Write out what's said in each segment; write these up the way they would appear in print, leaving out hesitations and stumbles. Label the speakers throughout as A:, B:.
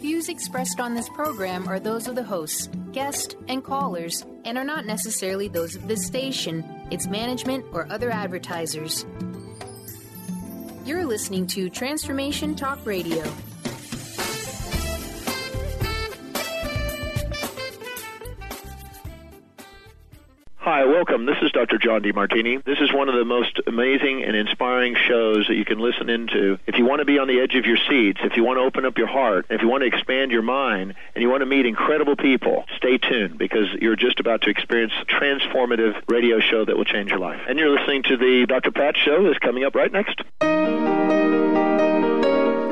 A: views expressed on this program are those of the hosts, guests, and callers, and are not necessarily those of this station, its management, or other advertisers. You're listening to Transformation Talk Radio.
B: Hi, welcome. This is Dr. John DeMartini. This is one of the most amazing and inspiring shows that you can listen into. If you want to be on the edge of your seats, if you want to open up your heart, if you want to expand your mind, and you want to meet incredible people, stay tuned because you're just about to experience a transformative radio show that will change your life. And you're listening to the Dr. Pat Show that's coming up right next.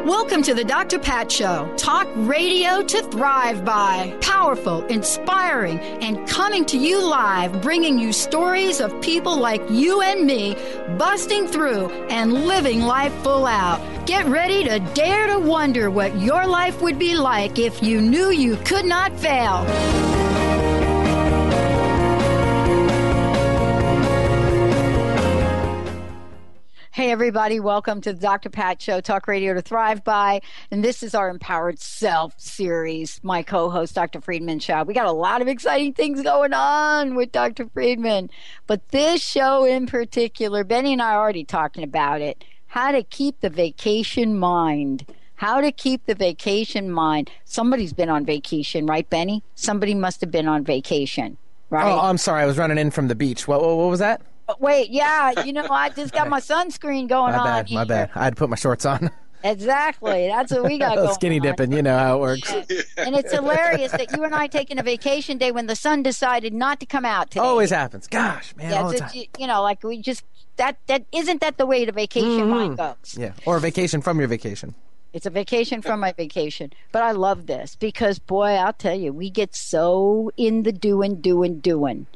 C: Welcome to the Dr. Pat Show. Talk radio to thrive by. Powerful, inspiring, and coming to you live, bringing you stories of people like you and me, busting through and living life full out. Get ready to dare to wonder what your life would be like if you knew you could not fail. Hey, everybody. Welcome to the Dr. Pat Show, Talk Radio to Thrive By. And this is our Empowered Self series. My co-host, Dr. Friedemann Schaub. We got a lot of exciting things going on with Dr. Friedemann. But this show in particular, Benny and I are already talking about it. How to keep the vacation mind. How to keep the vacation mind. Somebody's been on vacation, right, Benny? Somebody must have been on vacation, right?
D: Oh, I'm sorry. I was running in from the beach. What was that?
C: Wait, yeah, you know, I just got my sunscreen going on.
D: My bad. I had to put my shorts on.
C: Exactly. That's what we got going on.
D: Skinny dipping, you know how it works.
C: Yeah. And it's hilarious that you and I taking a vacation day when the sun decided not to come out today.
D: Always happens. Gosh, man, all the time.
C: You know, like we just, that isn't that the way the vacation mind goes?
D: Yeah, or a vacation from your vacation.
C: It's a vacation from my vacation. But I love this because, boy, I'll tell you, we get so in the doing.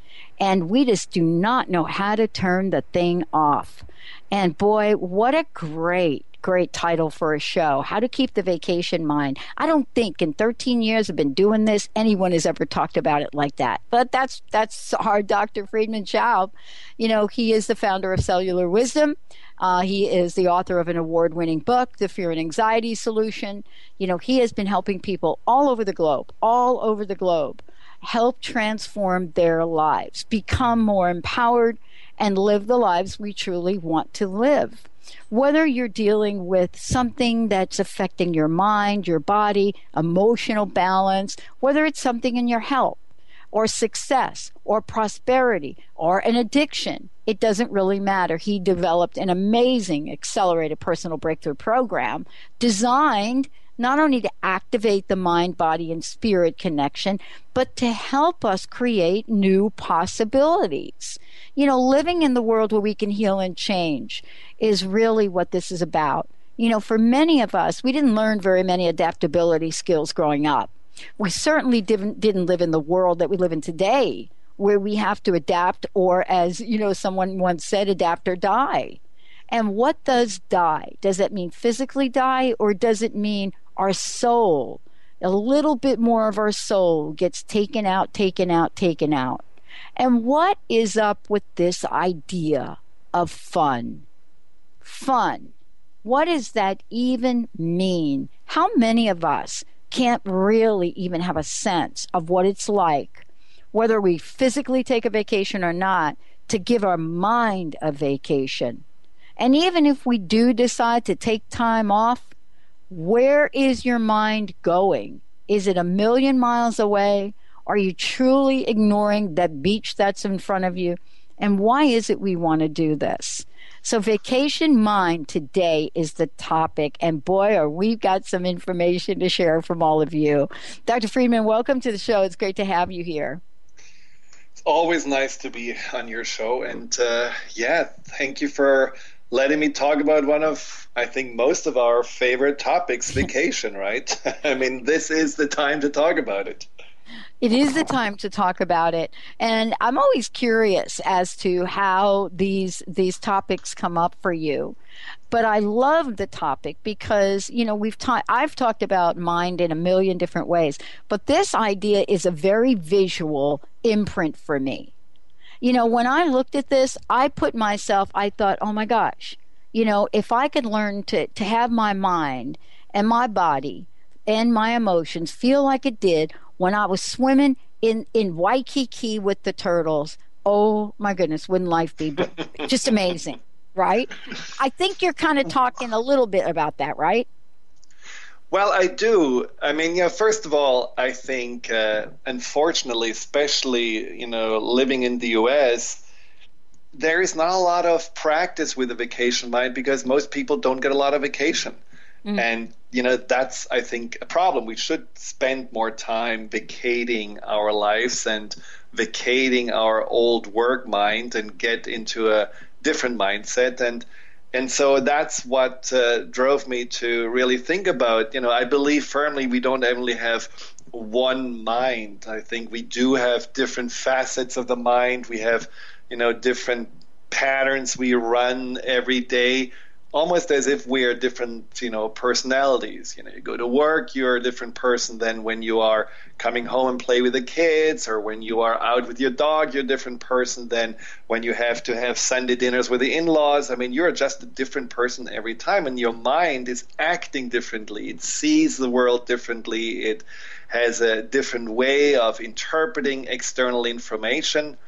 C: And we just do not know how to turn the thing off. And boy, what a great title for a show. How to keep the vacation mind. I don't think in 13 years I've been doing this, anyone has ever talked about it like that. But that's our Dr. Friedemann Schaub. You know, he is the founder of Cellular Wisdom. He is the author of an award-winning book, The Fear and Anxiety Solution. You know, he has been helping people all over the globe, help transform their lives, become more empowered, and live the lives we truly want to live. Whether you're dealing with something that's affecting your mind, your body, emotional balance, whether it's something in your health, or success, or prosperity, or an addiction, it doesn't really matter. He developed an amazing accelerated personal breakthrough program designed not only to activate the mind, body, and spirit connection, but to help us create new possibilities. You know, living in the world where we can heal and change is really what this is about. You know, for many of us, we didn't learn very many adaptability skills growing up. We certainly didn't live in the world that we live in today, where we have to adapt, or as, you know, someone once said, adapt or die. And what does die? Does that mean physically die, or does it mean our soul, a little bit more of our soul gets taken out? And what is up with this idea of fun? Fun. What does that even mean? How many of us can't really even have a sense of what it's like, whether we physically take a vacation or not, to give our mind a vacation? And even if we do decide to take time off, where is your mind going? Is it 1,000,000 miles away? Are you truly ignoring that beach that's in front of you? And why is it we want to do this? So vacation mind today is the topic. And boy, are we've got some information to share from all of you. Dr. Friedemann, welcome to the show. It's great to have you here.
E: It's always nice to be on your show. And thank you for letting me talk about one of, I think, most of our favorite topics, vacation, right? I mean, this is the time to talk about it.
C: It is the time to talk about it. And I'm always curious as to how these topics come up for you. But I love the topic because, you know, I've talked about mind in 1,000,000 different ways. But this idea is a very visual imprint for me. You know, when I looked at this, I thought, oh my gosh, you know, if I could learn to have my mind and my body and my emotions feel like it did when I was swimming in Waikiki with the turtles. Oh my goodness, wouldn't life be just amazing, right? I think you're kind of talking a little bit about that, right?
E: Well, I do. I mean, first of all, I think, unfortunately, especially, living in the U.S., there is not a lot of practice with the vacation mind because most people don't get a lot of vacation. Mm. And, that's, I think, a problem. We should spend more time vacating our lives and vacating our old work mind and get into a different mindset. And so that's what drove me to really think about, I believe firmly we don't only have one mind. I think we do have different facets of the mind. We have, different patterns we run every day, almost as if we are different, personalities. You go to work, you're a different person than when you are coming home and play with the kids, or when you are out with your dog, you're a different person than when you have to have Sunday dinners with the in-laws. I mean, you're just a different person every time, and your mind is acting differently. It sees the world differently. It has a different way of interpreting external information.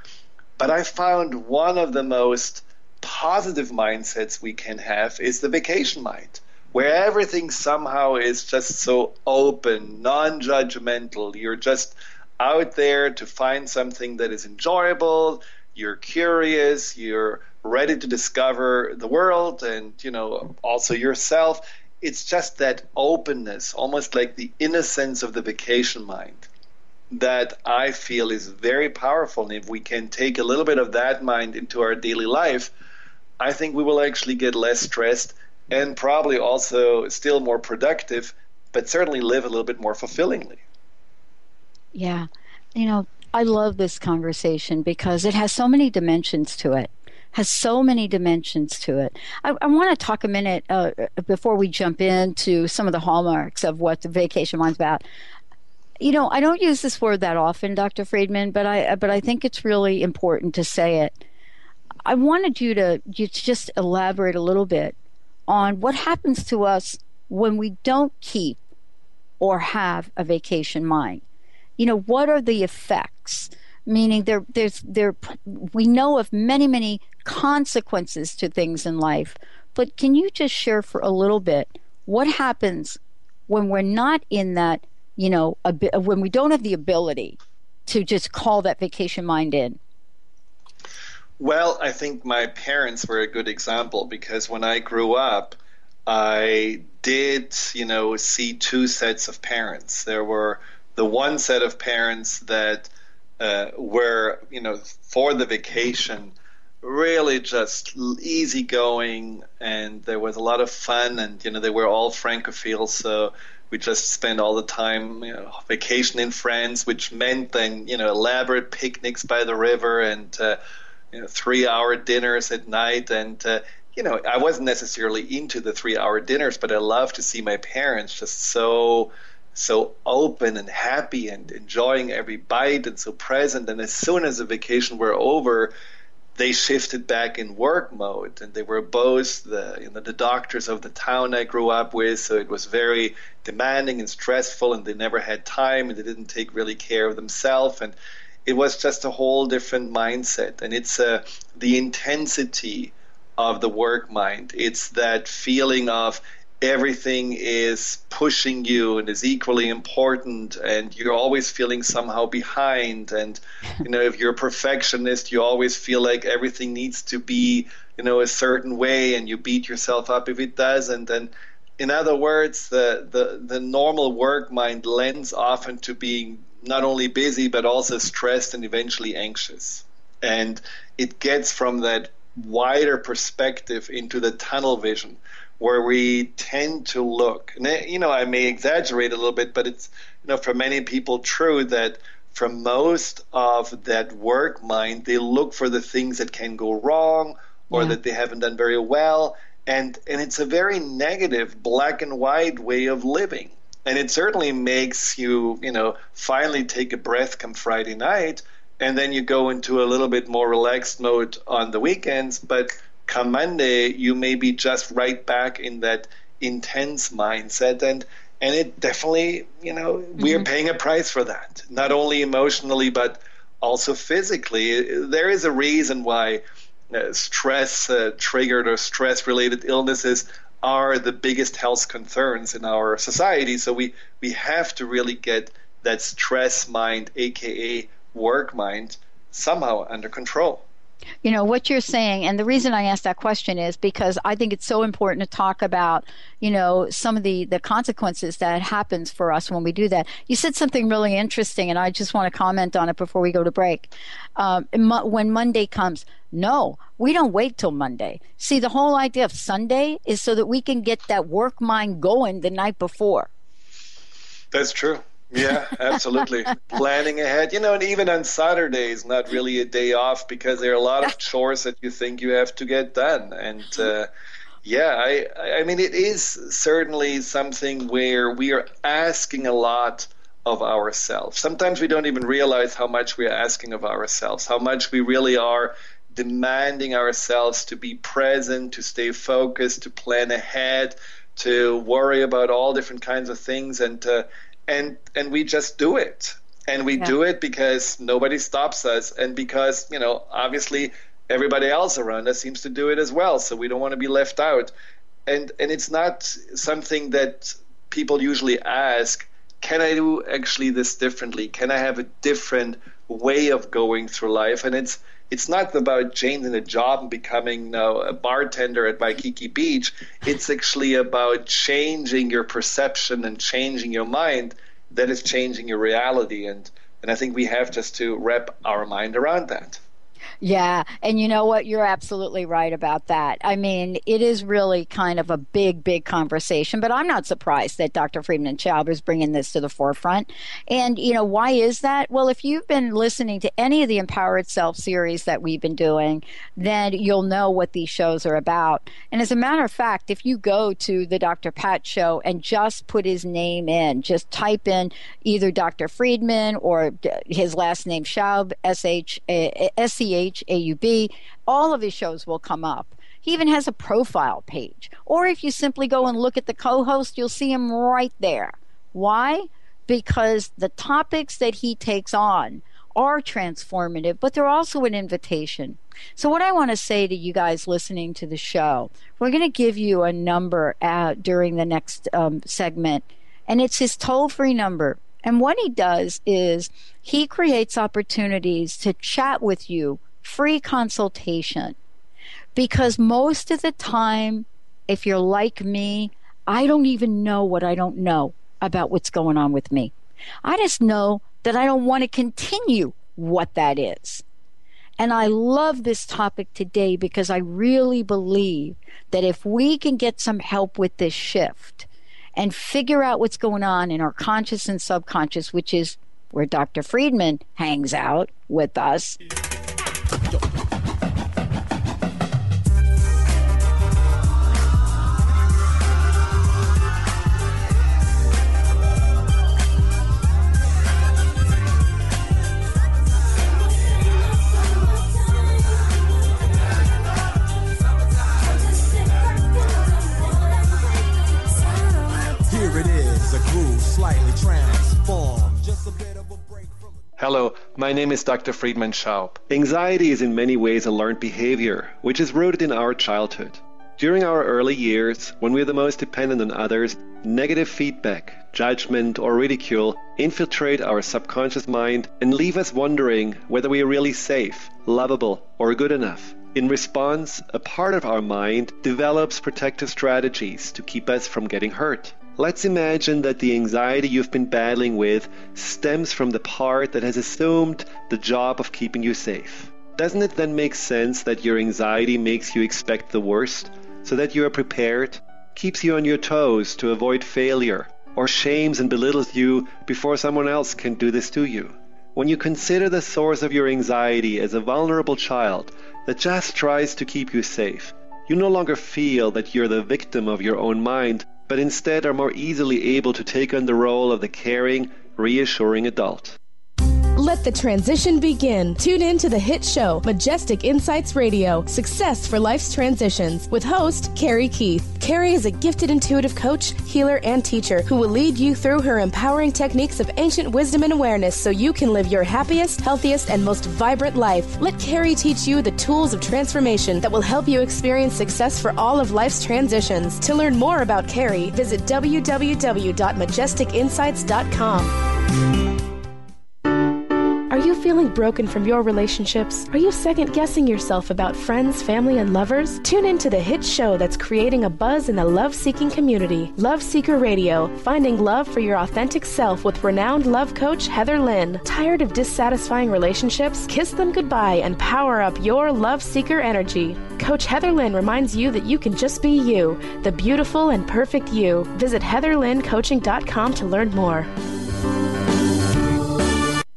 E: But I found one of the most positive mindsets we can have is the vacation mind, where everything somehow is just so open, non-judgmental. You're just out there to find something that is enjoyable. You're curious. You're ready to discover the world and, also yourself. It's just that openness, almost like the innocence of the vacation mind, that I feel is very powerful. And if we can take a little bit of that mind into our daily life, I think we will actually get less stressed and probably also still more productive, but certainly live a little bit more fulfillingly.
C: Yeah. I love this conversation because it has so many dimensions to it. I want to talk a minute before we jump into some of the hallmarks of what the vacation mind's about. I don't use this word that often, Dr. Friedemann, but I think it's really important to say it. I wanted you to just elaborate a little bit on what happens to us when we don't keep or have a vacation mind. What are the effects? Meaning we know of many, many consequences to things in life, but can you just share for a little bit what happens when we're not in that, when we don't have the ability to just call that vacation mind in?
E: Well, I think my parents were a good example because when I grew up, I did, see two sets of parents. There were the one set of parents that were, for the vacation, really just easygoing, and there was a lot of fun, and, they were all Francophiles, so we just spent all the time, vacation in France, which meant then, elaborate picnics by the river and 3-hour dinners at night. And, I wasn't necessarily into the 3-hour dinners, but I loved to see my parents just so open and happy and enjoying every bite and so present. And as soon as the vacation were over, they shifted back in work mode, and they were both the doctors of the town I grew up with, so it was very demanding and stressful, and they never had time, and they didn't take really care of themselves, and it was just a whole different mindset. And it's the intensity of the work mind. It's that feeling of everything is pushing you and is equally important, and you're always feeling somehow behind. And, if you're a perfectionist, you always feel like everything needs to be, a certain way, and you beat yourself up if it doesn't. And in other words, the normal work mind lends often to being not only busy, but also stressed and eventually anxious. And it gets from that wider perspective into the tunnel vision, where we tend to look, and I may exaggerate a little bit, but it's, for many people true that for most of that work mind, they look for the things that can go wrong or that they haven't done very well. And it's a very negative black and white way of living. And it certainly makes you, finally take a breath come Friday night, and then you go into a little bit more relaxed mode on the weekends. But come Monday, you may be just right back in that intense mindset. And And it definitely, we are paying a price for that, not only emotionally, but also physically. There is a reason why stress-triggered or stress-related illnesses are the biggest health concerns in our society. So we have to really get that stress mind, aka work mind, somehow under control.
C: What you're saying, and the reason I asked that question is because I think it's so important to talk about, some of the consequences that happens for us when we do that. You said something really interesting, and I just want to comment on it before we go to break. When Monday comes, no, we don't wait till Monday. See, the whole idea of Sunday is so that we can get that work mind going the night before.
E: That's true. Yeah, absolutely. Planning ahead. And even on Saturday is not really a day off because there are a lot of chores that you think you have to get done. And I mean, it is certainly something where we are asking a lot of ourselves. Sometimes we don't even realize how much we are asking of ourselves, how much we really are demanding ourselves to be present, to stay focused, to plan ahead, to worry about all different kinds of things, and we just do it. And we do it because nobody stops us, and because, obviously everybody else around us seems to do it as well, so we don't want to be left out. And it's not something that people usually ask, can I do actually this differently? Can I have a different way of going through life? And it's not about changing a job and becoming a bartender at Waikiki Beach. It's actually about changing your perception and changing your mind that is changing your reality. And I think we have just to wrap our mind around that.
C: Yeah, and you know what? You're absolutely right about that. I mean, it is really kind of a big, big conversation, but I'm not surprised that Dr. Friedemann Schaub is bringing this to the forefront. And, why is that? Well, if you've been listening to any of the Empower Itself series that we've been doing, then you'll know what these shows are about. And as a matter of fact, if you go to the Dr. Pat show and just put his name in, just type in either Dr. Friedemann or his last name Schaub, SCHAUB, all of his shows will come up. He even has a profile page. Or if you simply go and look at the co-host, you'll see him right there. Why? Because the topics that he takes on are transformative, but they're also an invitation. So what I want to say to you guys listening to the show, we're going to give you a number during the next segment, and it's his toll-free number. And what he does is he creates opportunities to chat with you, free consultation. Because most of the time, if you're like me, I don't even know what I don't know about what's going on with me. I just know that I don't want to continue what that is. And I love this topic today because I really believe that if we can get some help with this shift and figure out what's going on in our conscious and subconscious, which is where Dr. Friedemann hangs out with us.
E: Hello, my name is Dr. Friedemann Schaub. Anxiety is in many ways a learned behavior, which is rooted in our childhood. During our early years, when we're the most dependent on others, negative feedback, judgment, or ridicule infiltrate our subconscious mind and leave us wondering whether we are really safe, lovable, or good enough. In response, a part of our mind develops protective strategies to keep us from getting hurt. Let's imagine that the anxiety you've been battling with stems from the part that has assumed the job of keeping you safe. Doesn't it then make sense that your anxiety makes you expect the worst, so that you are prepared, keeps you on your toes to avoid failure, or shames and belittles you before someone else can do this to you? When you consider the source of your anxiety as a vulnerable child that just tries to keep you safe, you no longer feel that you're the victim of your own mind, but instead are more easily able to take on the role of the caring, reassuring adult.
F: Let the transition begin. Tune in to the hit show, Majestic Insights Radio, Success for Life's Transitions, with host Carrie Keith. Carrie is a gifted intuitive coach, healer, and teacher who will lead you through her empowering techniques of ancient wisdom and awareness so you can live your happiest, healthiest, and most vibrant life. Let Carrie teach you the tools of transformation that will help you experience success for all of life's transitions. To learn more about Carrie, visit www.majesticinsights.com. Are you feeling broken from your relationships? Are you second-guessing yourself about friends, family, and lovers? Tune in to the hit show that's creating a buzz in the love-seeking community. Love Seeker Radio, finding love for your authentic self with renowned love coach Heather Lynn. Tired of dissatisfying relationships? Kiss them goodbye and power up your love seeker energy. Coach Heather Lynn reminds you that you can just be you, the beautiful and perfect you. Visit heatherlynncoaching.com to learn more.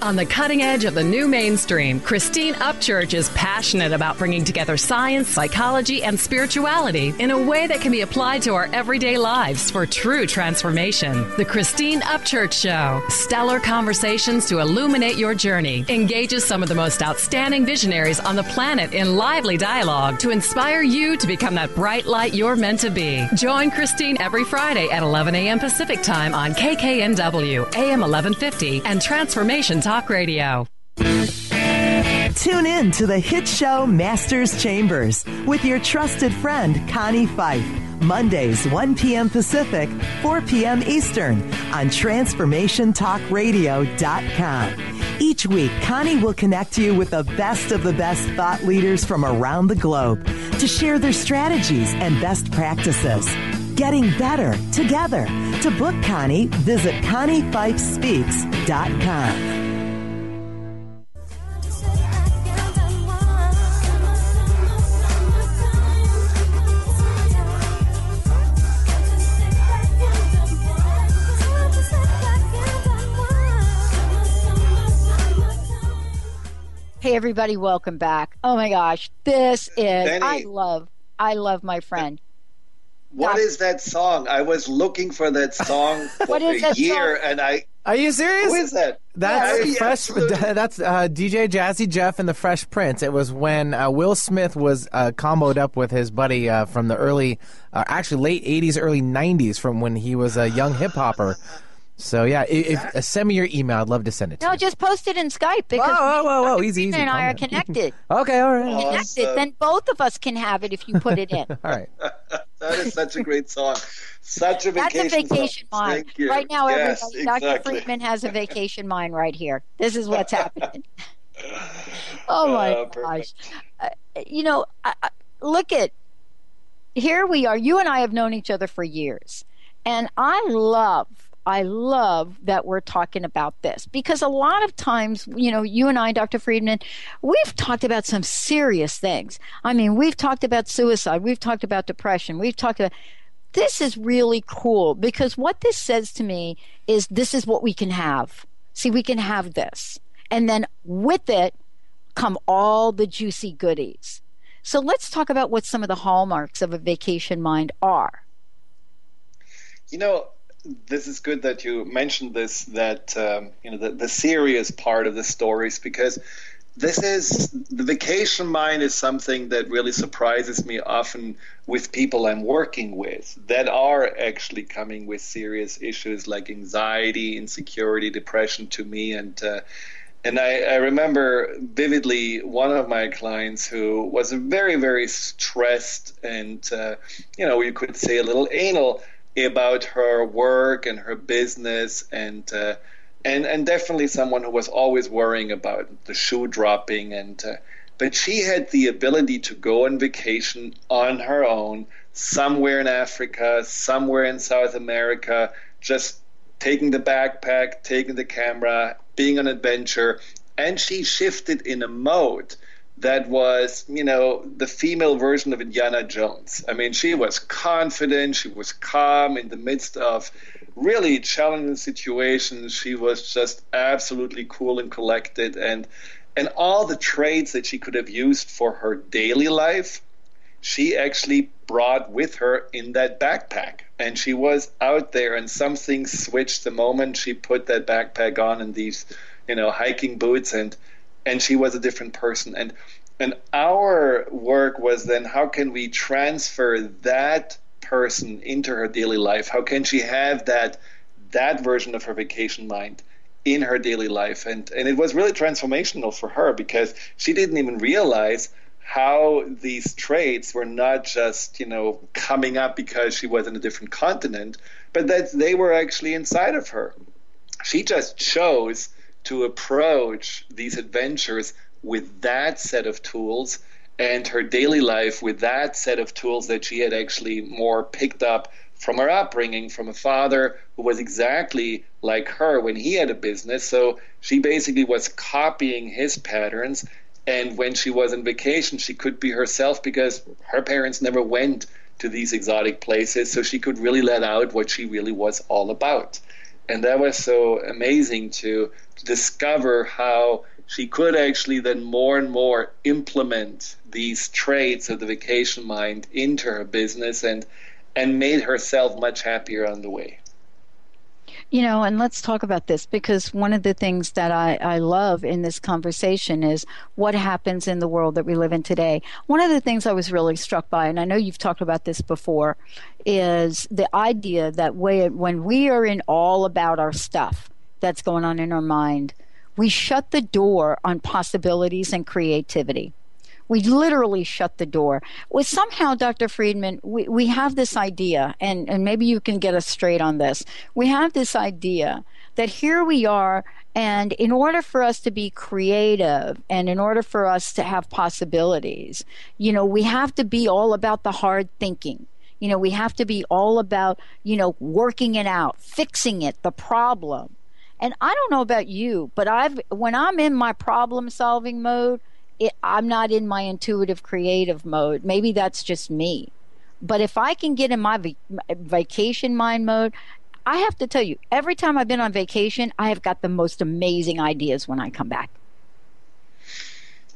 G: On the cutting edge of the new mainstream, Christine Upchurch is passionate about bringing together science, psychology, and spirituality in a way that can be applied to our everyday lives for true transformation. The Christine Upchurch Show, stellar conversations to illuminate your journey, engages some of the most outstanding visionaries on the planet in lively dialogue to inspire you to become that bright light you're meant to be. Join Christine every Friday at 11 a.m. Pacific Time on KKNW, AM 1150, and Transformation Talk Radio.
H: Tune in to the hit show Masters Chambers with your trusted friend Connie Fife. Mondays, 1 p.m. Pacific, 4 p.m. Eastern on TransformationTalkRadio.com. Each week, Connie will connect you with the best of the best thought leaders from around the globe to share their strategies and best practices. Getting better together. To book Connie, visit ConnieFifeSpeaks.com.
C: Hey everybody, welcome back. Oh my gosh, this is
E: Benny,
C: I love my friend.
E: What is that song? I was looking for that song for a year, and
D: Are you serious?
E: Who is that?
D: That's Fresh. That's DJ Jazzy Jeff and the Fresh Prince. It was when Will Smith was comboed up with his buddy from the early, actually late '80s, early '90s, from when he was a young hip hopper. So yeah, if send me your email, I'd love to send it to you.
C: No, just post it in Skype because
D: whoa, easy.
C: and I are connected.
D: Okay, all right.
C: Connected, then both of us can have it if you put it in.
D: All right.
E: That is such a great song. Such a vacation.
C: That's a vacation
E: song.
C: mind.
E: Thank you.
C: Right now,
E: yes,
C: everybody,
E: exactly.
C: Dr. Friedemann has a vacation mind right here. This is what's happening. Oh my gosh! Look at here we are. You and I have known each other for years, and I love that we're talking about this because a lot of times, you and I, Dr. Friedemann, we've talked about some serious things. I mean, we've talked about suicide. We've talked about depression. We've talked about... This is really cool because what this says to me is this is what we can have. See, we can have this. And then with it come all the juicy goodies. So let's talk about what some of the hallmarks of a vacation mind are.
E: This is good that you mentioned this, that, the serious part of the stories, because the vacation mind is something that really surprises me often with people I'm working with that are actually coming with serious issues like anxiety, insecurity, depression to me. And I remember vividly one of my clients who was very, very stressed and, you could say a little anal about her work and her business, and definitely someone who was always worrying about the shoe dropping, but she had the ability to go on vacation on her own somewhere in Africa, somewhere in South America, just taking the backpack, taking the camera, being on adventure, and she shifted in a mode that was, the female version of Indiana Jones. I mean, she was confident, she was calm in the midst of really challenging situations. She was just absolutely cool and collected, and all the traits that she could have used for her daily life, she actually brought with her in that backpack. And she was out there, and something switched the moment she put that backpack on, and these hiking boots, and she was a different person. And our work was then, how can we transfer that person into her daily life? How can she have that version of her vacation mind in her daily life? And it was really transformational for her, because she didn't even realize how these traits were not just, coming up because she was in a different continent, but that they were actually inside of her. She just chose to approach these adventures with that set of tools, and her daily life with that set of tools that she had actually more picked up from her upbringing, from a father who was exactly like her when he had a business. So she basically was copying his patterns. And when she was on vacation, she could be herself, because her parents never went to these exotic places. So she could really let out what she really was all about. And that was so amazing to discover how she could actually then more and more implement these traits of the vacation mind into her business, and made herself much happier on the way.
C: And let's talk about this, because one of the things that I love in this conversation is what happens in the world that we live in today. One of the things I was really struck by, and I know you've talked about this before, is the idea that when we are in all about our stuff that's going on in our mind, we shut the door on possibilities and creativity. We literally shut the door. Well, somehow, Dr. Friedemann, we have this idea, and maybe you can get us straight on this. We have this idea that here we are, and in order for us to be creative, and in order for us to have possibilities, we have to be all about the hard thinking. We have to be all about, working it out, fixing it, the problem. And I don't know about you, but when I'm in my problem-solving mode, I'm not in my intuitive creative mode. Maybe that's just me. But if I can get in my vacation mind mode, I have to tell you, every time I've been on vacation, I have got the most amazing ideas when I come back.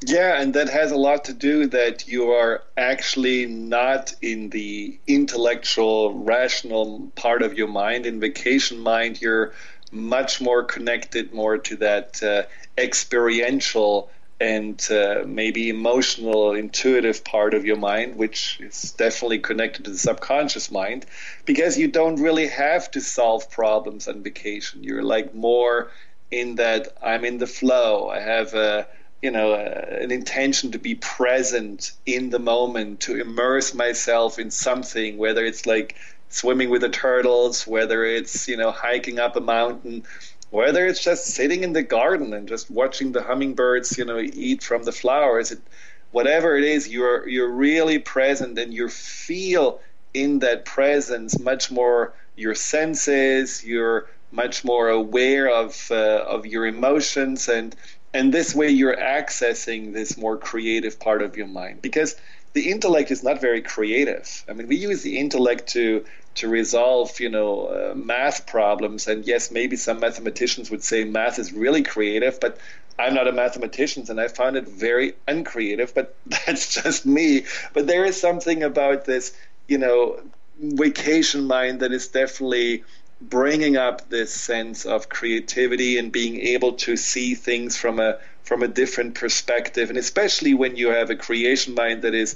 E: Yeah, and that has a lot to do that you are actually not in the intellectual, rational part of your mind. In vacation mind, you're much more connected more to that experiential and maybe emotional, intuitive part of your mind, which is definitely connected to the subconscious mind, because you don't really have to solve problems on vacation. You're like more in that I'm in the flow. I have an intention to be present in the moment, to immerse myself in something, whether it's like swimming with the turtles, whether it's, hiking up a mountain, whether it's just sitting in the garden and just watching the hummingbirds, eat from the flowers. Whatever it is, you're really present, and you feel in that presence much more your senses. You're much more aware of your emotions, and this way you're accessing this more creative part of your mind, because the intellect is not very creative. I mean, we use the intellect to resolve, math problems. And yes, maybe some mathematicians would say math is really creative, but I'm not a mathematician, and I found it very uncreative, but that's just me. But there is something about this, vacation mind that is definitely bringing up this sense of creativity and being able to see things from a different perspective. And especially when you have a creation mind that is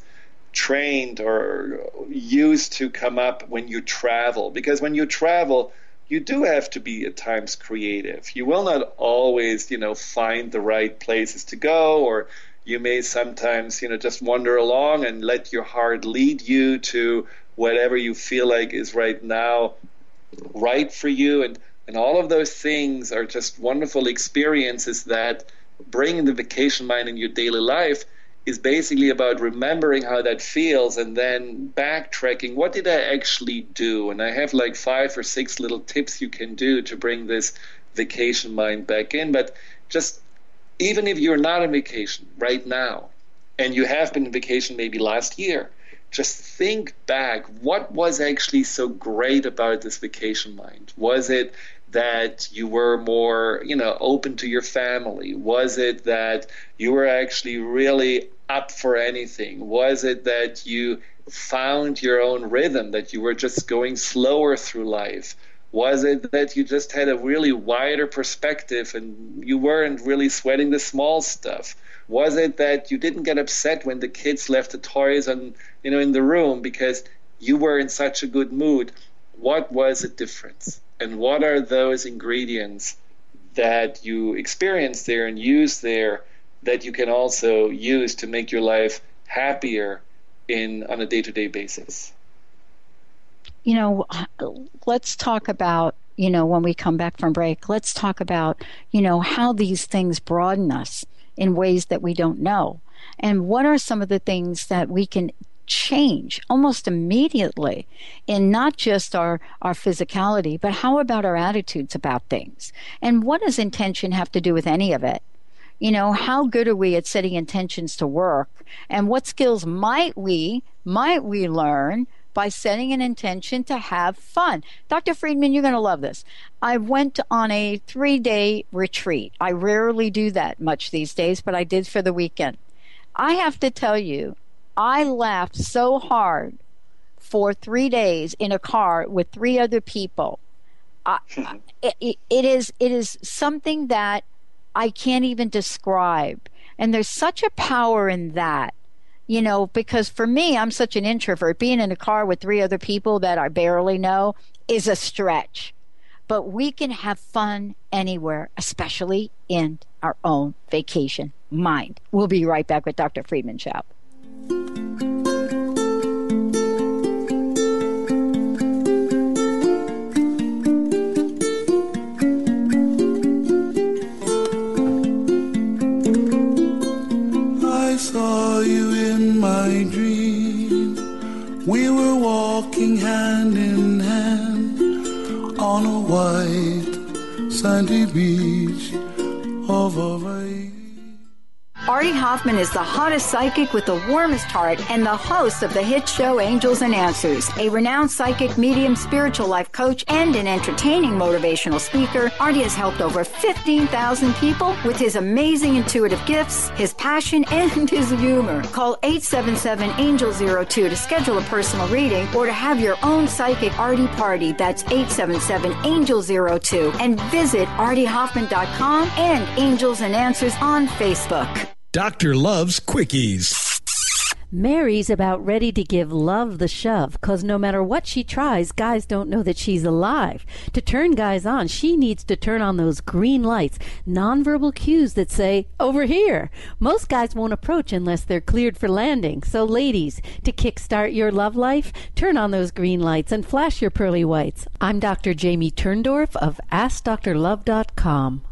E: trained or used to come up when you travel. Because when you travel, you do have to be at times creative. You will not always, find the right places to go, or you may sometimes, just wander along and let your heart lead you to whatever you feel like is right now right for you. And all of those things are just wonderful experiences that bringing the vacation mind in your daily life is basically about remembering how that feels and then backtracking. What did I actually do? And I have like 5 or 6 little tips you can do to bring this vacation mind back in. But just even if you're not on vacation right now, and you have been on vacation maybe last year, just think back. What was actually so great about this vacation mind? Was it that you were more, open to your family? Was it that you were actually really up for anything? Was it that you found your own rhythm, that you were just going slower through life? Was it that you just had a really wider perspective and you weren't really sweating the small stuff? Was it that you didn't get upset when the kids left the toys in the room because you were in such a good mood? What was the difference? And what are those ingredients that you experience there and use there that you can also use to make your life happier on a day-to-day basis?
C: Let's talk about, when we come back from break, let's talk about, how these things broaden us in ways that we don't know. And what are some of the things that we can change almost immediately in not just our physicality, but how about our attitudes about things? And what does intention have to do with any of it? How good are we at setting intentions to work? And what skills might we learn by setting an intention to have fun? Dr. Friedemann, you're going to love this. I went on a 3-day retreat. I rarely do that much these days, but I did for the weekend. I have to tell you, I laughed so hard for 3 days in a car with 3 other people. It is something that I can't even describe. And there's such a power in that. Because for me, I'm such an introvert. Being in a car with 3 other people that I barely know is a stretch. But we can have fun anywhere, especially in our own vacation mind. We'll be right back with Dr. Friedemann Schaub.
I: I saw you in my dream. We were walking hand in hand on a white sandy beach of Hawaii.
J: Artie Hoffman is the hottest psychic with the warmest heart and the host of the hit show Angels and Answers. A renowned psychic, medium, spiritual life coach, and an entertaining motivational speaker, Artie has helped over 15,000 people with his amazing intuitive gifts, his passion, and his humor. Call 877-ANGEL-02 to schedule a personal reading or to have your own psychic Artie party. That's 877-ANGEL-02. And visit artiehoffman.com and Angels and Answers on Facebook.
K: Doctor loves quickies.
L: Mary's about ready to give love the shove, because no matter what she tries, guys don't know that she's alive. To turn guys on, she needs to turn on those green lights, nonverbal cues that say, over here. Most guys won't approach unless they're cleared for landing. So ladies, to kickstart your love life, turn on those green lights and flash your pearly whites. I'm Dr. Jamie Turndorf of AskDrLove.com.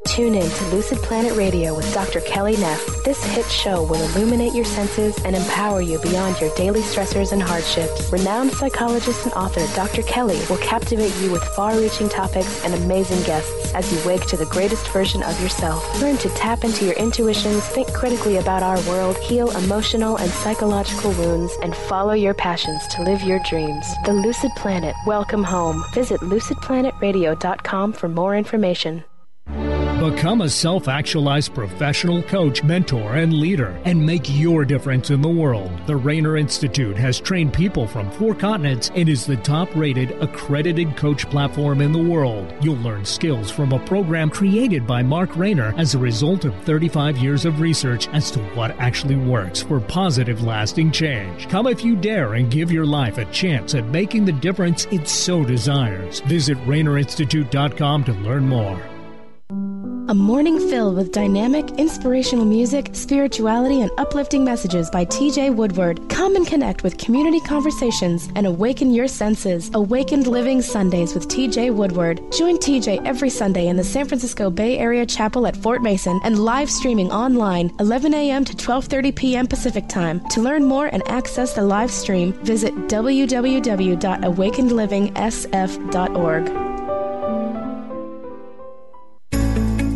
F: Tune in to Lucid Planet Radio with Dr. Kelly Neff. This hit show will illuminate your senses and empower you beyond your daily stressors and hardships. Renowned psychologist and author Dr. Kelly will captivate you with far-reaching topics and amazing guests as you wake to the greatest version of yourself. Learn to tap into your intuitions, think critically about our world, heal emotional and psychological wounds, and follow your passions to live your dreams. The Lucid Planet. Welcome home. Visit lucidplanetradio.com for more information.
M: Become a self-actualized professional coach, mentor, and leader, and make your difference in the world. The Rainer Institute has trained people from 4 continents and is the top-rated, accredited coach platform in the world. You'll learn skills from a program created by Mark Rainer as a result of 35 years of research as to what actually works for positive, lasting change. Come if you dare and give your life a chance at making the difference it so desires. Visit RainerInstitute.com to learn more.
F: A morning filled with dynamic, inspirational music, spirituality, and uplifting messages by TJ Woodward. Come and connect with community conversations and awaken your senses. Awakened Living Sundays with TJ Woodward. Join TJ every Sunday in the San Francisco Bay Area Chapel at Fort Mason and live streaming online 11 a.m. to 12:30 p.m. Pacific Time. To learn more and access the live stream, visit www.awakenedlivingsf.org.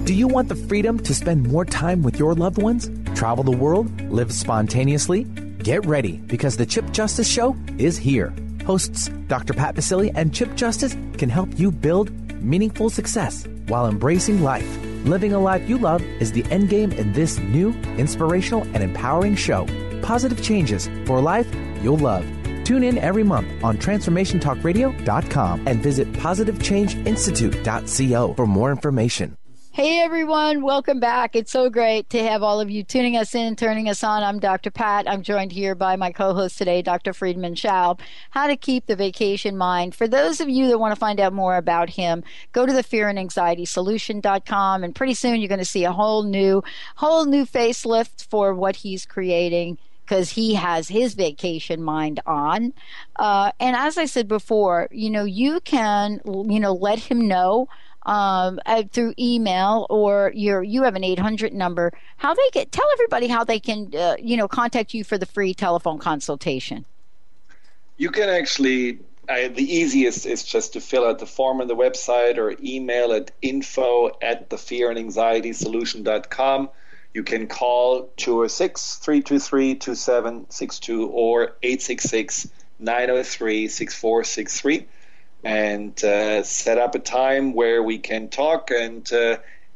D: Do you want the freedom to spend more time with your loved ones? Travel the world? Live spontaneously? Get ready, because the Chip Justice Show is here. Hosts Dr. Pat Baccili and Chip Justice can help you build meaningful success while embracing life. Living a life you love is the endgame in this new, inspirational, and empowering show. Positive changes for a life you'll love. Tune in every month on TransformationTalkRadio.com and visit PositiveChangeInstitute.co for more information.
C: Hey everyone, welcome back. It's so great to have all of you tuning us in, turning us on. I'm Dr. Pat. I'm joined here by my co-host today, Dr. Friedemann Schaub. How to keep the vacation mind. For those of you that want to find out more about him, go to the fearandanxietysolution.com, and pretty soon you're going to see a whole new facelift for what he's creating, because he has his vacation mind on. And as I said before, you can, let him know through email, or you have an 800 number. Tell everybody how they can, contact you for the free telephone consultation.
E: You can actually, the easiest is just to fill out the form on the website or email at info@thefearandanxietysolution.com. You can call 206-323-2762 or 866-903-6463. and set up a time where we can talk and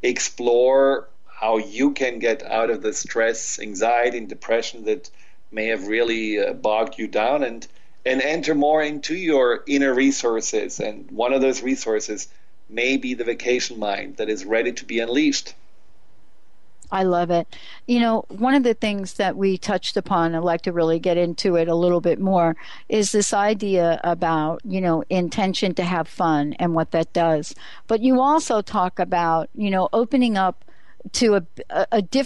E: explore how you can get out of the stress, anxiety, and depression that may have really bogged you down, and enter more into your inner resources. And one of those resources may be the vacation mind that is ready to be unleashed.
C: I love it. One of the things that we touched upon, I'd like to really get into it a little bit more, is this idea about, intention to have fun and what that does. But you also talk about, opening up to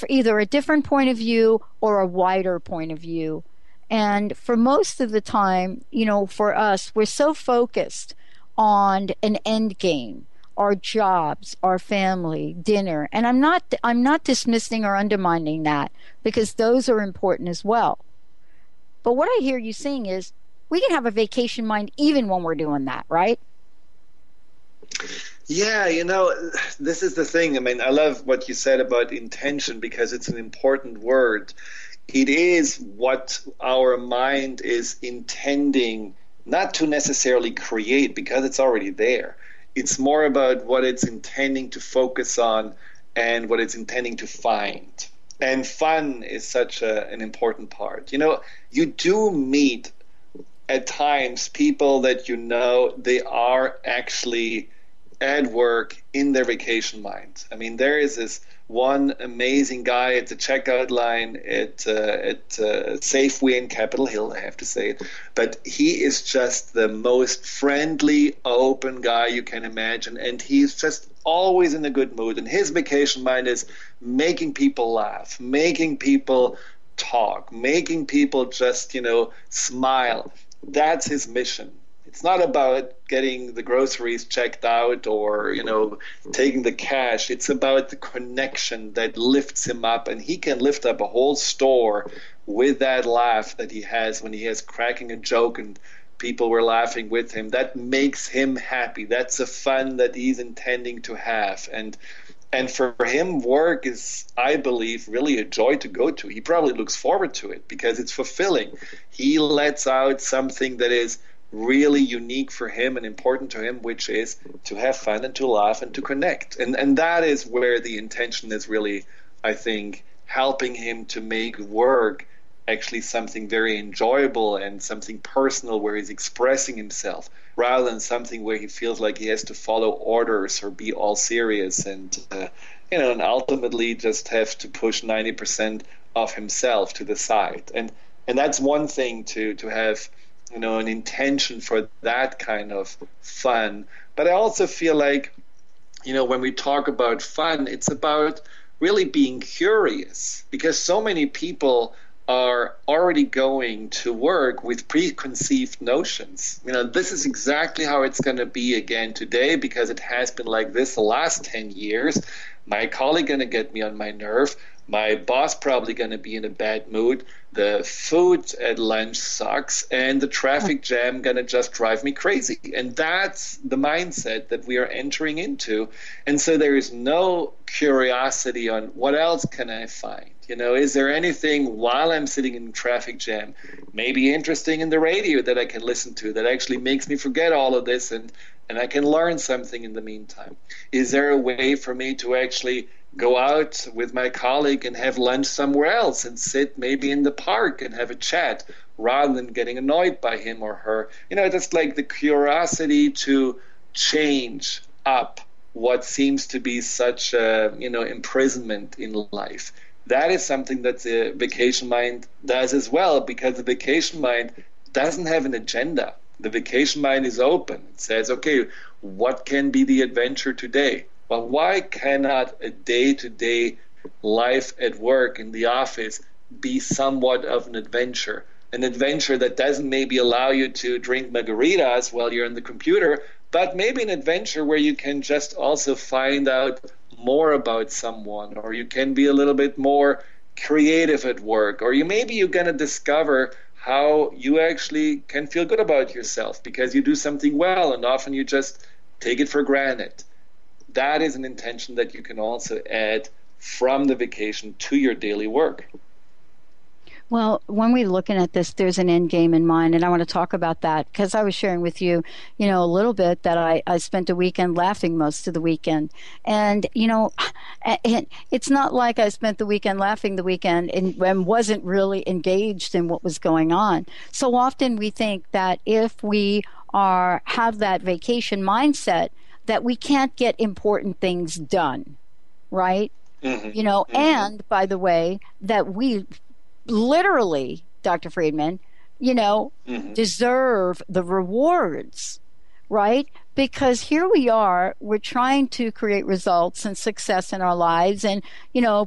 C: either a different point of view or a wider point of view. And for most of the time, for us, we're so focused on an end game, our jobs, our family, dinner. And I'm not dismissing or undermining that, because those are important as well. But what I hear you saying is we can have a vacation mind even when we're doing that, right?
E: Yeah, this is the thing. I mean, I love what you said about intention, because it's an important word. It is what our mind is intending not to necessarily create, because it's already there. It's more about what it's intending to focus on and what it's intending to find. And fun is such an important part. You do meet at times people that they are actually at work in their vacation mind. I mean, there is this one amazing guy at the checkout line at Safeway in Capitol Hill, I have to say it. But he is just the most friendly, open guy you can imagine, and he's just always in a good mood. And his vacation mind is making people laugh, making people talk, making people just, smile. That's his mission. It's not about getting the groceries checked out or, taking the cash. It's about the connection that lifts him up, and he can lift up a whole store with that laugh that he has when he is cracking a joke and people were laughing with him. That makes him happy. That's a fun that he's intending to have. And for him, work is, I believe, really a joy to go to. He probably looks forward to it because it's fulfilling. He lets out something that is really unique for him and important to him, which is to have fun and to laugh and to connect. And that is where the intention is really, I think, helping him to make work actually something very enjoyable and something personal where he's expressing himself, rather than something where he feels like he has to follow orders or be all serious and ultimately just have to push 90% of himself to the side. And that's one thing to have an intention for that kind of fun. But I also feel like, when we talk about fun, it's about really being curious, because so many people are already going to work with preconceived notions. This is exactly how it's going to be again today, because it has been like this the last 10 years. My colleague going to get me on my nerve. My boss probably going to be in a bad mood. The food at lunch sucks, and the traffic jam going to just drive me crazy. And that's the mindset that we are entering into. And so there is no curiosity on what else can I find. Is there anything while I'm sitting in the traffic jam maybe interesting in the radio that I can listen to that actually makes me forget all of this and I can learn something in the meantime? Is there a way for me to actually go out with my colleague and have lunch somewhere else and sit maybe in the park and have a chat, rather than getting annoyed by him or her. Just like the curiosity to change up what seems to be such imprisonment in life. That is something that the vacation mind does as well, because the vacation mind doesn't have an agenda. The vacation mind is open. It says, okay, what can be the adventure today? Well, why cannot a day-to-day life at work, in the office, be somewhat of an adventure? An adventure that doesn't maybe allow you to drink margaritas while you're on the computer, but maybe an adventure where you can just also find out more about someone, or you can be a little bit more creative at work, or you're going to discover how you actually can feel good about yourself because you do something well, and often you just take it for granted. That is an intention that you can also add from the vacation to your daily work.
C: Well, when we're looking at this, there's an end game in mind, and I want to talk about that because I was sharing with you, a little bit that I spent the weekend laughing most of the weekend. And, it's not like I spent the weekend laughing the weekend and wasn't really engaged in what was going on. So often we think that if we have that vacation mindset, that we can't get important things done, right? Mm-hmm. And by the way, that we literally, Dr. Friedemann, mm-hmm. deserve the rewards, right? Because here we are, we're trying to create results and success in our lives and,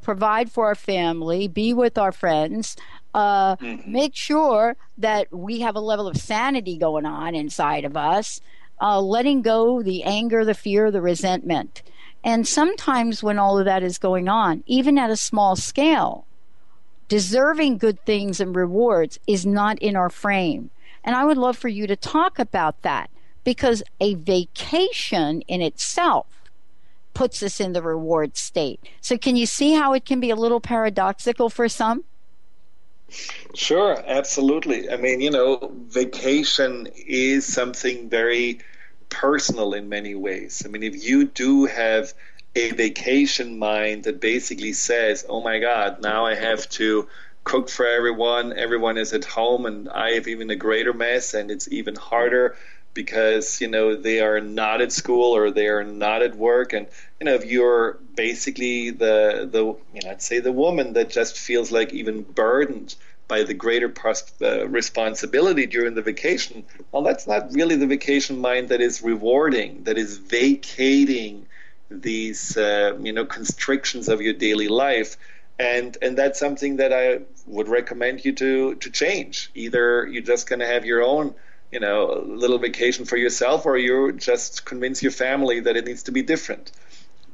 C: provide for our family, be with our friends, mm-hmm. make sure that we have a level of sanity going on inside of us, letting go the anger, the fear, the resentment. And sometimes when all of that is going on, even at a small scale, deserving good things and rewards is not in our frame. And I would love for you to talk about that, because a vacation in itself puts us in the reward state. So can you see how it can be a little paradoxical for some?
E: Sure, absolutely. I mean, vacation is something very personal in many ways. I mean, if you do have a vacation mind that basically says, oh my God, now I have to cook for everyone is at home, and I have even a greater mess, and it's even harder because, they are not at school or they are not at work. And, if you're basically let's say the woman that just feels like even burdened by the greater responsibility during the vacation, well, that's not really the vacation mind that is rewarding, that is vacating these constrictions of your daily life, and that's something that I would recommend you to change. Either you're just going to have your own little vacation for yourself, or you just convince your family that it needs to be different.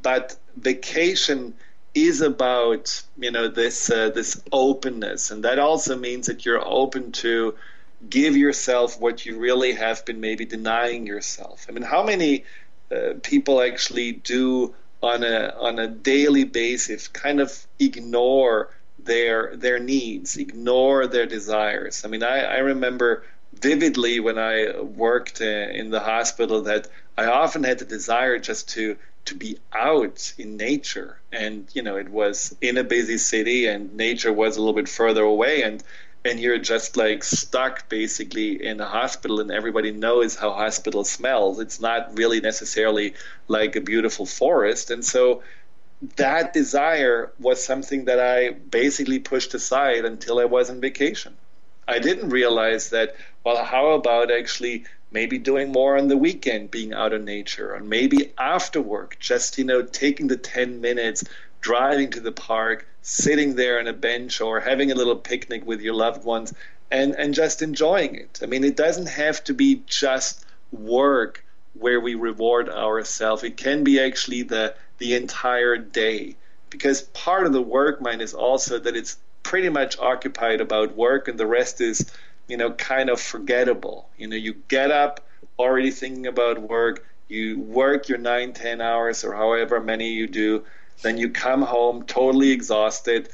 E: But vacation is about this openness, and that also means that you're open to give yourself what you really have been maybe denying yourself. I mean, how many people actually do on a daily basis kind of ignore their needs, ignore their desires. I mean, I remember vividly when I worked in the hospital that I often had the desire just to be out in nature, and it was in a busy city and nature was a little bit further away, and you're just like stuck basically in a hospital, and everybody knows how hospital smells. It's not really necessarily like a beautiful forest. And so that desire was something that I basically pushed aside until I was on vacation. I didn't realize that, well, how about actually maybe doing more on the weekend, being out in nature, or maybe after work, just, taking the 10 minutes, driving to the park, sitting there on a bench or having a little picnic with your loved ones and just enjoying it. I mean, it doesn't have to be just work where we reward ourselves. It can be actually the entire day, because part of the work mind is also that it's pretty much occupied about work and the rest is, kind of forgettable. You get up already thinking about work, you work your 9-10 hours or however many you do, then you come home totally exhausted,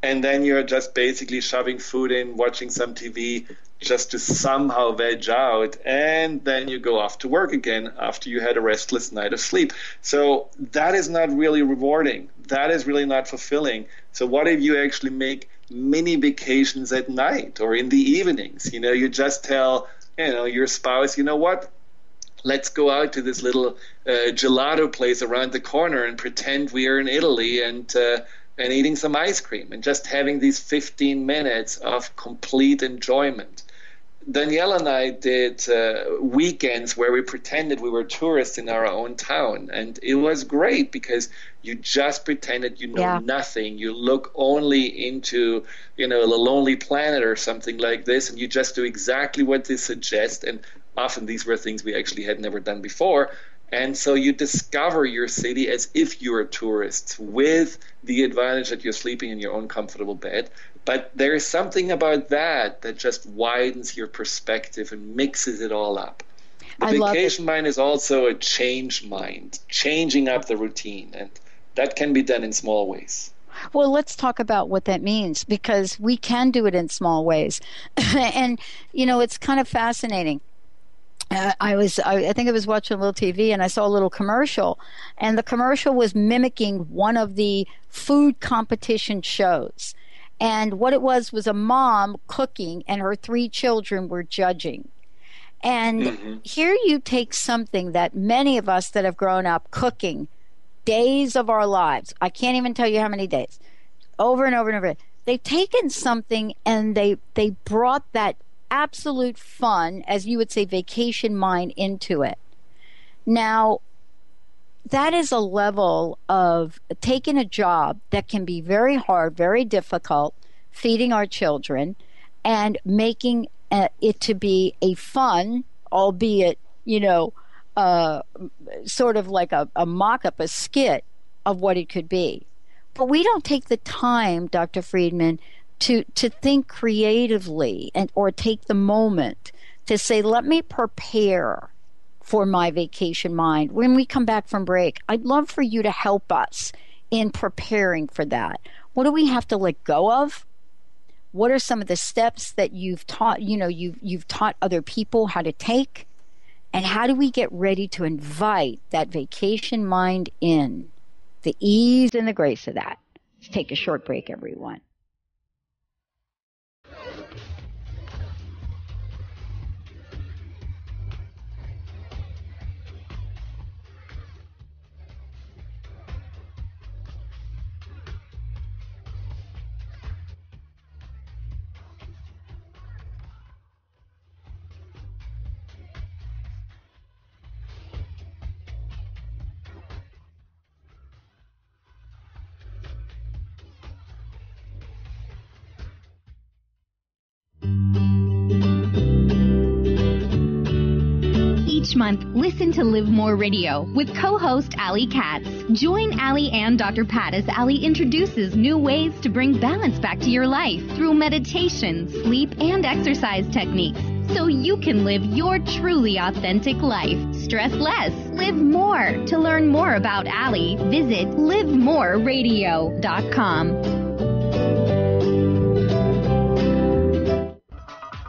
E: and then you're just basically shoving food in, watching some TV just to somehow veg out, and then you go off to work again after you had a restless night of sleep. So that is not really rewarding. That is really not fulfilling. So what if you actually make mini vacations at night or in the evenings. You just tell, your spouse, you know what? Let's go out to this little gelato place around the corner and pretend we are in Italy and eating some ice cream and just having these 15 minutes of complete enjoyment. Danielle and I did weekends where we pretended we were tourists in our own town, and it was great because you just pretended you know nothing. You look only into, the Lonely Planet or something like this, and you just do exactly what they suggest, and often these were things we actually had never done before. And so you discover your city as if you're a tourist, with the advantage that you're sleeping in your own comfortable bed. But there is something about that just widens your perspective and mixes it all up. The vacation mind is also a change mind, changing up the routine, and that can be done in small ways.
C: Well, let's talk about what that means, because we can do it in small ways. And, it's kind of fascinating. I think I was watching a little TV and I saw a little commercial, and the commercial was mimicking one of the food competition shows. And what it was a mom cooking and her 3 children were judging. And here you take something that many of us that have grown up cooking days of our lives, I can't even tell you how many days, over and over and over. They've taken something and they brought that absolute fun, as you would say, vacation mind into it. Now, that is a level of taking a job that can be very hard, very difficult, feeding our children, and making it to be a fun, albeit, sort of like a mock-up, a skit of what it could be. But we don't take the time, Dr. Friedemann, to think creatively or take the moment to say, let me prepare for my vacation mind. When we come back from break, I'd love for you to help us in preparing for that. What do we have to let go of? What are some of the steps that you've taught, you've taught other people how to take? And how do we get ready to invite that vacation mind in? The ease and the grace of that. Let's take a short break, everyone.
N: Each month, listen to Live More Radio with co-host Allie Katz. Join Allie and Dr. Pat as Allie introduces new ways to bring balance back to your life through meditation, sleep, and exercise techniques, so you can live your truly authentic life. Stress less, live more. To learn more about Allie, visit livemoreradio.com.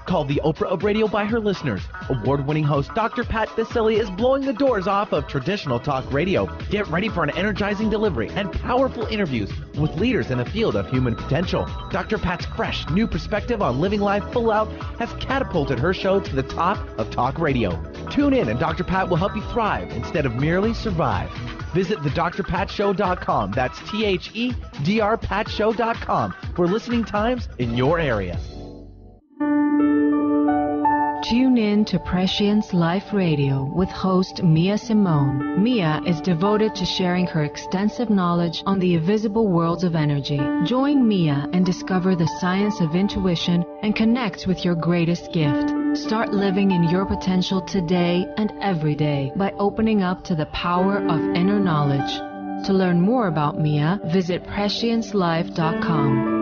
O: Called the Oprah of radio by her listeners, award-winning host Dr. Pat Baccili is blowing the doors off of traditional talk radio. Get ready for an energizing delivery and powerful interviews with leaders in the field of human potential. Dr. Pat's fresh, new perspective on living life full out has catapulted her show to the top of talk radio. Tune in and Dr. Pat will help you thrive instead of merely survive. Visit thedrpatshow.com. That's THEDRPatshow.com for listening times in your area.
P: Tune in to Prescience Life Radio with host Mia Simone. Mia is devoted to sharing her extensive knowledge on the invisible worlds of energy. Join Mia and discover the science of intuition and connect with your greatest gift. Start living in your potential today and every day by opening up to the power of inner knowledge. To learn more about Mia, visit presciencelife.com.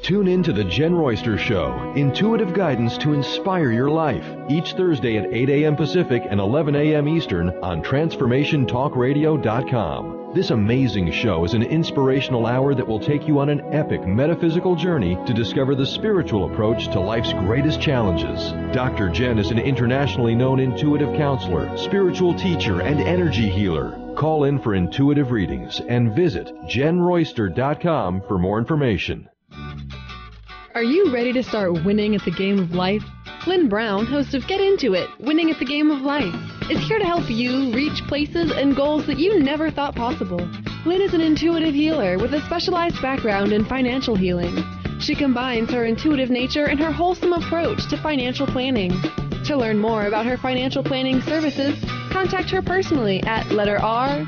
Q: Tune in to The Jen Royster Show, intuitive guidance to inspire your life, each Thursday at 8 a.m. Pacific and 11 a.m. Eastern on TransformationTalkRadio.com. This amazing show is an inspirational hour that will take you on an epic metaphysical journey to discover the spiritual approach to life's greatest challenges. Dr. Jen is an internationally known intuitive counselor, spiritual teacher, and energy healer. Call in for intuitive readings and visit jenroyster.com for more information.
R: Are you ready to start winning at the game of life? Lynn Brown, host of Get Into It, Winning at the Game of Life, is here to help you reach places and goals that you never thought possible. Lynn is an intuitive healer with a specialized background in financial healing. She combines her intuitive nature and her wholesome approach to financial planning. To learn more about her financial planning services, contact her personally at intuit.com.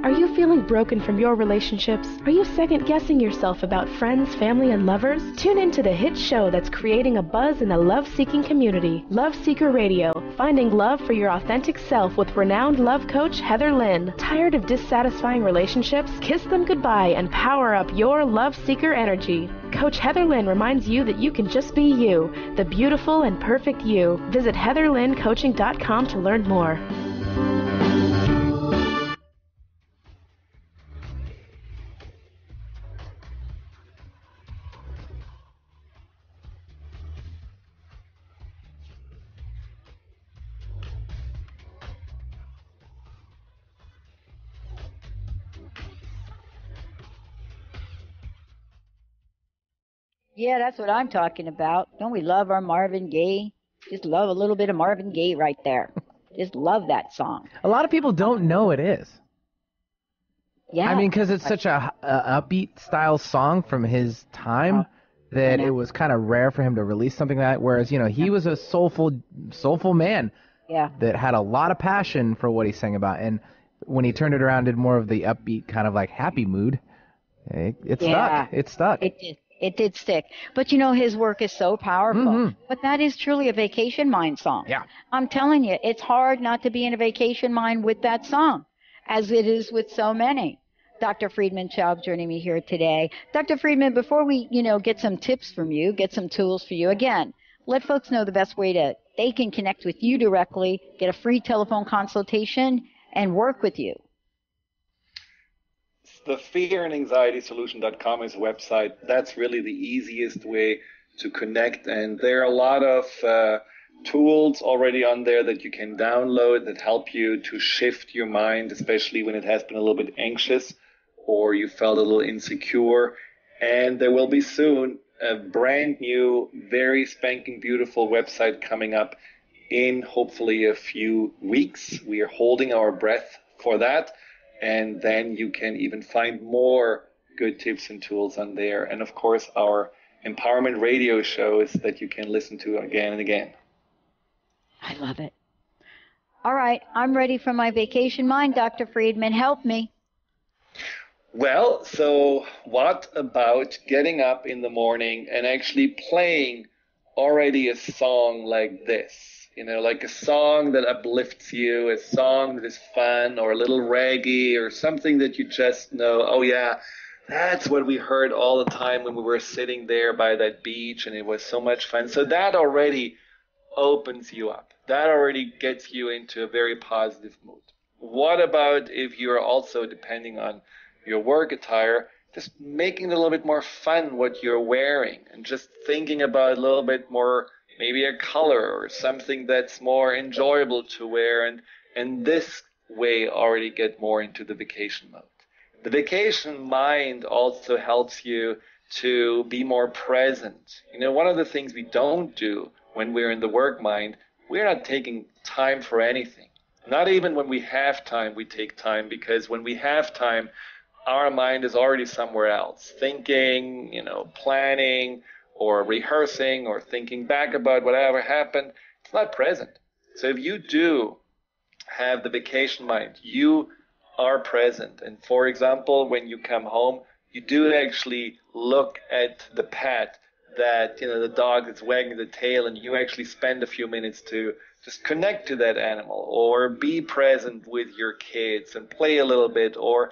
F: Are you feeling broken from your relationships? Are you second-guessing yourself about friends, family, and lovers? Tune in to the hit show that's creating a buzz in the love-seeking community, Love Seeker Radio, finding love for your authentic self with renowned love coach Heather Lynn. Tired of dissatisfying relationships? Kiss them goodbye and power up your love seeker energy. Coach Heather Lynn reminds you that you can just be you, the beautiful and perfect you. Visit heatherlynncoaching.com to learn more.
C: Yeah, that's what I'm talking about. Don't we love our Marvin Gaye? Just love a little bit of Marvin Gaye right there. Just love that song.
D: A lot of people don't know it is.
C: Yeah.
D: I mean, because it's such a upbeat style song from his time that it was kind of rare for him to release something like that. Whereas, you know, he was a soulful man.
C: Yeah.
D: That had a lot of passion for what he sang about. And when he turned it around, did more of the upbeat kind of like happy mood. It stuck. It stuck.
C: It did stick. But, you know, his work is so powerful. Mm-hmm. But that is truly a vacation mind song.
D: Yeah.
C: I'm telling you, it's hard not to be in a vacation mind with that song, as it is with so many. Dr. Friedemann Schaub joining me here today. Dr. Friedemann, before we, get some tips from you, get some tools for you, again, let folks know the best way they can connect with you directly, get a free telephone consultation, and work with you.
E: The fearandanxietysolution.com is a website. That's really the easiest way to connect. And there are a lot of tools already on there that you can download that help you to shift your mind, especially when it has been a little bit anxious or you felt a little insecure. And there will be soon a brand new, very spanking beautiful website coming up in hopefully a few weeks. We are holding our breath for that. And then you can even find more good tips and tools on there. And of course, our empowerment radio shows that you can listen to again and again.
C: I love it. All right, I'm ready for my vacation mind, Dr. Friedemann. Help me.
E: Well, so what about getting up in the morning and actually playing already a song like this? Like a song that uplifts you, a song that is fun or a little reggae or something that you just know, oh yeah, that's what we heard all the time when we were sitting there by that beach and it was so much fun. So that already opens you up. That already gets you into a very positive mood. What about if you're also, depending on your work attire, just making it a little bit more fun what you're wearing and just thinking about a little bit more, maybe a color or something that's more enjoyable to wear, and this way already get more into the vacation mode. The vacation mind also helps you to be more present. One of the things we don't do when we're in the work mind, we're not taking time for anything. Not even when we have time, we take time, because when we have time, our mind is already somewhere else, thinking, planning, or rehearsing or thinking back about whatever happened. It's not present. So if you do have the vacation mind, you are present. And for example, when you come home, you do actually look at the pet that, the dog that's wagging the tail, and you actually spend a few minutes to just connect to that animal, or be present with your kids and play a little bit, or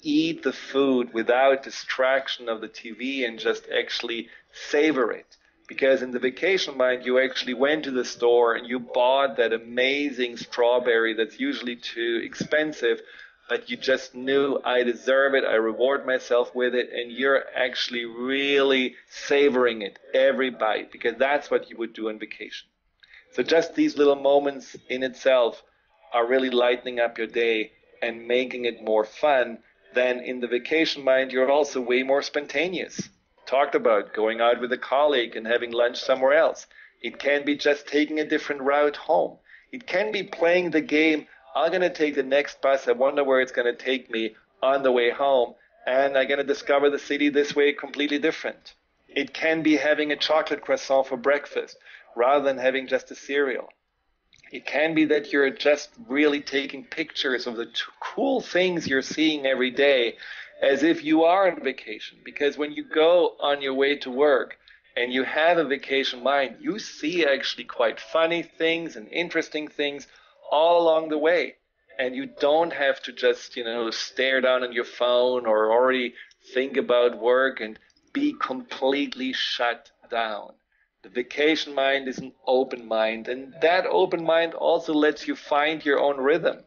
E: eat the food without distraction of the TV and just actually savor it. Because in the vacation mind, you actually went to the store and you bought that amazing strawberry that's usually too expensive, but you just knew, I deserve it, I reward myself with it, and you're actually really savoring it, every bite, because that's what you would do on vacation. So just these little moments in itself are really lightening up your day and making it more fun. Then in the vacation mind, you're also way more spontaneous. Talked about going out with a colleague and having lunch somewhere else. It can be just taking a different route home. It can be playing the game, I'm going to take the next bus, I wonder where it's going to take me on the way home, and I'm going to discover the city this way completely different. It can be having a chocolate croissant for breakfast rather than having just a cereal. It can be that you're just really taking pictures of the cool things you're seeing every day as if you are on vacation. Because when you go on your way to work and you have a vacation mind, you see actually quite funny things and interesting things all along the way. And you don't have to just, stare down on your phone or already think about work and be completely shut down. The vacation mind is an open mind, and that open mind also lets you find your own rhythm.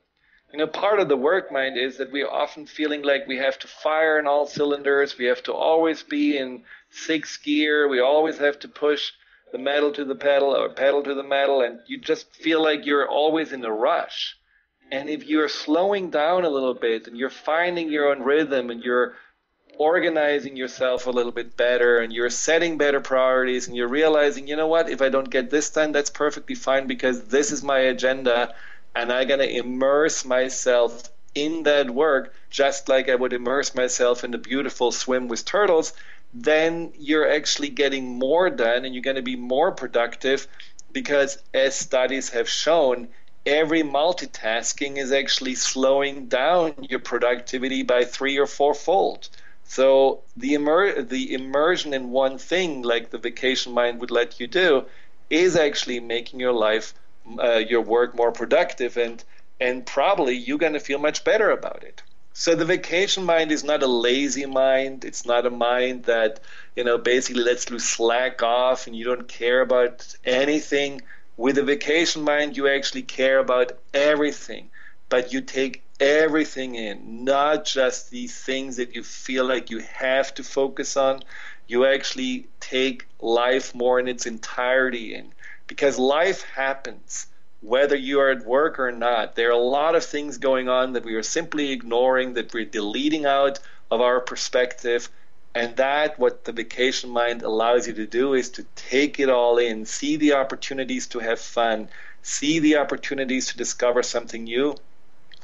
E: Part of the work mind is that we're often feeling like we have to fire on all cylinders, we have to always be in sixth gear, we always have to push the metal to the pedal or pedal to the metal, and you just feel like you're always in a rush. And if you're slowing down a little bit and you're finding your own rhythm and you're organizing yourself a little bit better and you're setting better priorities and you're realizing, if I don't get this done, that's perfectly fine because this is my agenda and I'm going to immerse myself in that work just like I would immerse myself in the beautiful swim with turtles, then you're actually getting more done and you're going to be more productive because, as studies have shown, every multitasking is actually slowing down your productivity by 3 or 4-fold. So the immersion in one thing, like the vacation mind would let you do, is actually making your life, your work more productive, and probably you're going to feel much better about it. So the vacation mind is not a lazy mind. It's not a mind that, basically lets you slack off and you don't care about anything. With a vacation mind, you actually care about everything, but you take everything in, not just these things that you feel like you have to focus on. You actually take life more in its entirety in, because life happens whether you are at work or not. There are a lot of things going on that we are simply ignoring, that we're deleting out of our perspective, and that what the vacation mind allows you to do is to take it all in, see the opportunities to have fun, see the opportunities to discover something new.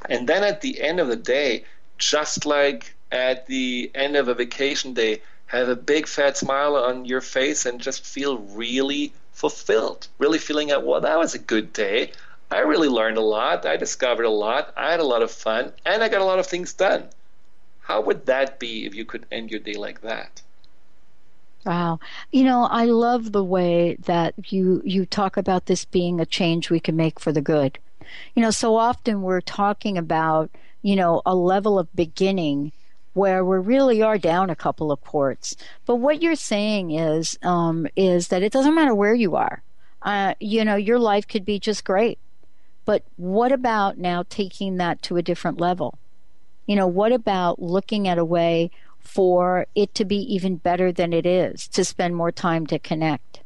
E: And then at the end of the day, just like at the end of a vacation day, have a big fat smile on your face and just feel really fulfilled, really feeling that, well, that was a good day. I really learned a lot. I discovered a lot. I had a lot of fun, and I got a lot of things done. How would that be if you could end your day like that?
C: Wow. I love the way that you talk about this being a change we can make for the good. So often we're talking about, a level of beginning where we really are down a couple of quarts. But what you're saying is that it doesn't matter where you are. Your life could be just great. But what about now taking that to a different level? What about looking at a way for it to be even better than it is, to spend more time to connect?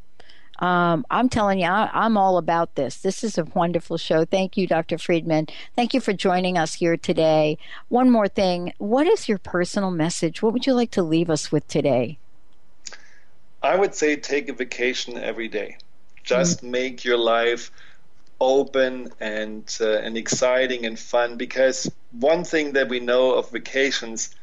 C: I'm telling you, I'm all about this. This is a wonderful show. Thank you, Dr. Friedemann. Thank you for joining us here today. One more thing. What is your personal message? What would you like to leave us with today?
E: I would say take a vacation every day. Just make your life open and exciting and fun, because one thing that we know of vacations,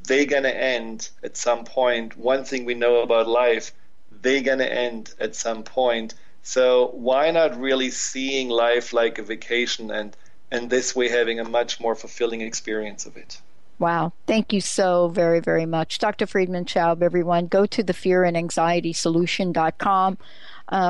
E: they're going to end at some point. One thing we know about life, they're going to end at some point. So why not really seeing life like a vacation and this way having a much more fulfilling experience of it?
C: Wow. Thank you so very, very much. Dr. Friedemann Schaub, everyone. Go to thefearandanxietysolution.com.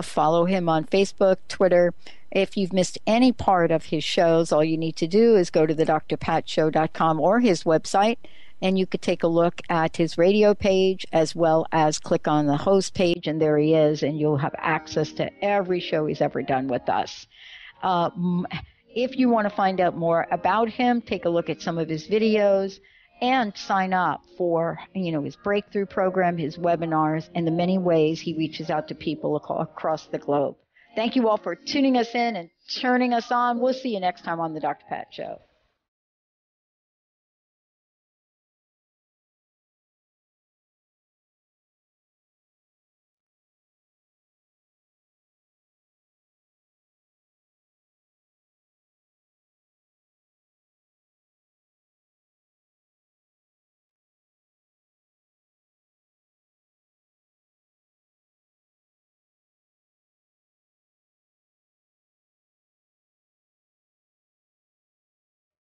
C: Follow him on Facebook, Twitter. If you've missed any part of his shows, all you need to do is go to the drpatshow.com or his website, and you could take a look at his radio page as well as click on the host page, and there he is, and you'll have access to every show he's ever done with us. If you want to find out more about him, take a look at some of his videos and sign up for, his breakthrough program, his webinars, and the many ways he reaches out to people across the globe. Thank you all for tuning us in and turning us on. We'll see you next time on the Dr. Pat Show.